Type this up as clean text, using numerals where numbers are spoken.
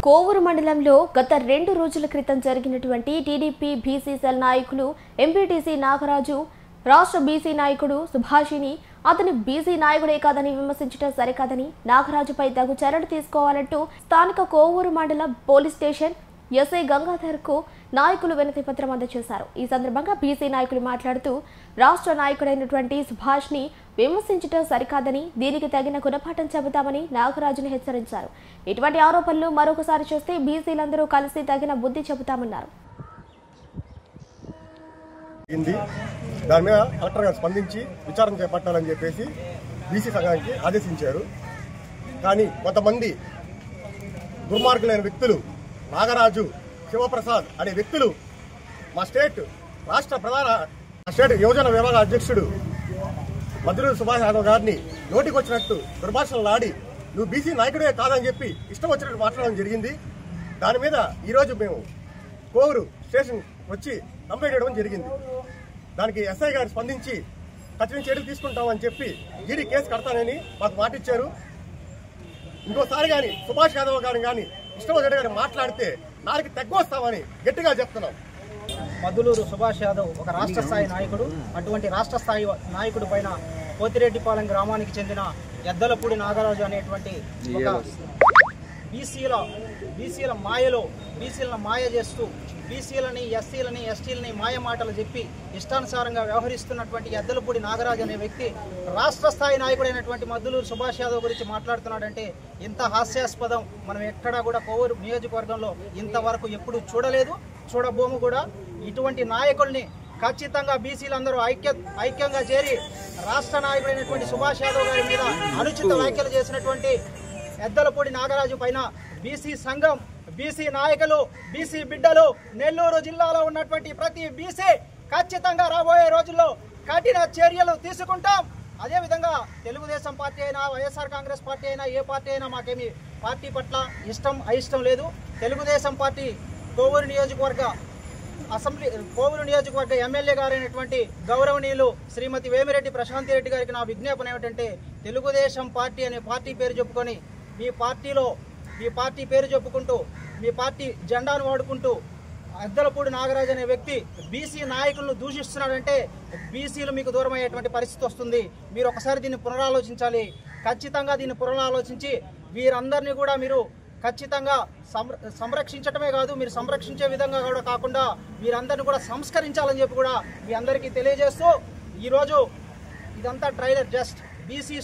కోవూరు మండలంలో గత 2 రోజుల క్రితం జరిగినటువంటి టీడీపీ బీసీ సెల్ నాయకులు ఎంపీటీసీ నాగరాజు రాష్ట్ర బీసీ నాయకుడు సుభాషిని అతని బీసీ నాయకుడే కాదని విమర్శించడం సరికాదని నాగరాజుపై తగు చర్యలు తీసుకోవాలంటూ స్థానిక కోవూరు మండల పోలీస్ స్టేషన్ ఎస్ఐ గంగాధర్కు నాయకులు వినతి పత్రం అందజేశారు. ఈ సందర్భంగా బీసీ నాయకులు మాట్లాడుతూ రాష్ట్ర నాయకుడైనటువంటి సుభాష్ని విమర్శించడం సరికాదని దీనికి తగిన గుణపాఠం చెబుతామని నాగరాజును హెచ్చరించారు. ఇటువంటి ఆరోపణలు మరొకసారి చేస్తే బీసీలందరూ కలిసి తగిన బుద్ధి చెబుతామన్నారు. దాని మీద కలెక్టర్ గారు స్పందించి విచారణ చేపట్టాలని చెప్పేసి బీసీ సంఘానికి ఆదేశించారు. కానీ కొంతమంది దుర్మార్గులైన వ్యక్తులు నాగరాజు, శివప్రసాద్ అనే వ్యక్తులు మా స్టేట్ యువజన విభాగ అధ్యక్షుడు మధురూరు సుభాష్ యాదవ్ గారిని నోటికొచ్చినట్టు దుర్భాషలు ఆడి నువ్వు బీసీ నాయకుడే కాదని చెప్పి ఇష్టం వచ్చినట్టు మాట్లాడడం జరిగింది. దాని మీద ఈరోజు మేము కోవూరు స్టేషన్ వచ్చి కంప్లైంట్ చేయడం జరిగింది. దానికి ఎస్ఐ గారు స్పందించి కఠిన చర్యలు తీసుకుంటామని చెప్పి జీడీ కేసు కడతానని మాకు మాటిచ్చారు. ఇంకోసారి కానీ సుభాష్ యాదవ్ గారిని కానీ ఇష్టం వచ్చినట్టు గారిని మాట్లాడితే నాలుగు తెగ్గొస్తామని గట్టిగా చెప్తున్నాం. మధులూరు సుభాష్ యాదవ్ ఒక రాష్ట్ర స్థాయి నాయకుడు. అటువంటి రాష్ట్ర స్థాయి నాయకుడి పైన పోతిరెడ్డిపాలెం గ్రామానికి చెందిన ఎద్దలపూడి నాగరాజు అనేటువంటి ఒక బీసీల మాయలో బీసీలను మాయ చేస్తూ బీసీలని, ఎస్సీలని, ఎస్టీలని మాయ మాటలు చెప్పి ఇష్టానుసారంగా వ్యవహరిస్తున్నటువంటి ఎద్దలపూడి నాగరాజు అనే వ్యక్తి రాష్ట్ర స్థాయి నాయకుడైనటువంటి మధులూరు సుభాష్ యాదవ్ గురించి మాట్లాడుతున్నాడంటే ఇంత హాస్యాస్పదం మనం ఎక్కడా కూడా కోవూరు నియోజకవర్గంలో ఇంతవరకు ఎప్పుడు చూడలేదు, చూడబోము కూడా. ఇటువంటి నాయకుల్ని ఖచ్చితంగా బీసీలందరూ ఐక్యంగా చేరి రాష్ట్ర నాయకుడైనటువంటి సుభాష్ యాదవ్ గారి మీద అనుచిత వ్యాఖ్యలు చేసినటువంటి ఎద్దలపూడి నాగరాజు పైన బీసీ సంఘం, బీసీ నాయకులు, బీసీ బిడ్డలు, నెల్లూరు జిల్లాలో ఉన్నటువంటి ప్రతి బీసీ ఖచ్చితంగా రాబోయే రోజుల్లో కఠిన చర్యలు తీసుకుంటాం. అదేవిధంగా తెలుగుదేశం పార్టీ అయినా, వైఎస్ఆర్ కాంగ్రెస్ పార్టీ అయినా, ఏ పార్టీ అయినా మాకేమి పార్టీ పట్ల అయిష్టం లేదు. తెలుగుదేశం పార్టీ కోవూరు నియోజకవర్గ ఎమ్మెల్యే గారైనటువంటి గౌరవనీయులు శ్రీమతి వేమిరెడ్డి ప్రశాంతి రెడ్డి గారికి నా విజ్ఞాపన ఏమిటంటే, తెలుగుదేశం పార్టీ అనే పార్టీ పేరు చెప్పుకొని మీ పార్టీ పేరు చెప్పుకుంటూ మీ పార్టీ జెండాను వాడుకుంటూ ఎద్దలపూడి నాగరాజు అనే వ్యక్తి బీసీ నాయకులను దూషిస్తున్నాడంటే బీసీలు మీకు దూరం అయ్యేటువంటి పరిస్థితి వస్తుంది. మీరు ఒకసారి దీన్ని పునరాలోచించాలి. ఖచ్చితంగా దీన్ని పునరాలోచించి వీరందరినీ కూడా మీరు ఖచ్చితంగా సంరక్షించటమే కాదు, మీరు సంరక్షించే విధంగా కూడా కాకుండా వీరందరినీ కూడా సంస్కరించాలని చెప్పి కూడా మీ అందరికీ తెలియజేస్తూ ఈరోజు ఇదంతా ట్రైలర్ జస్ట్ బీసీ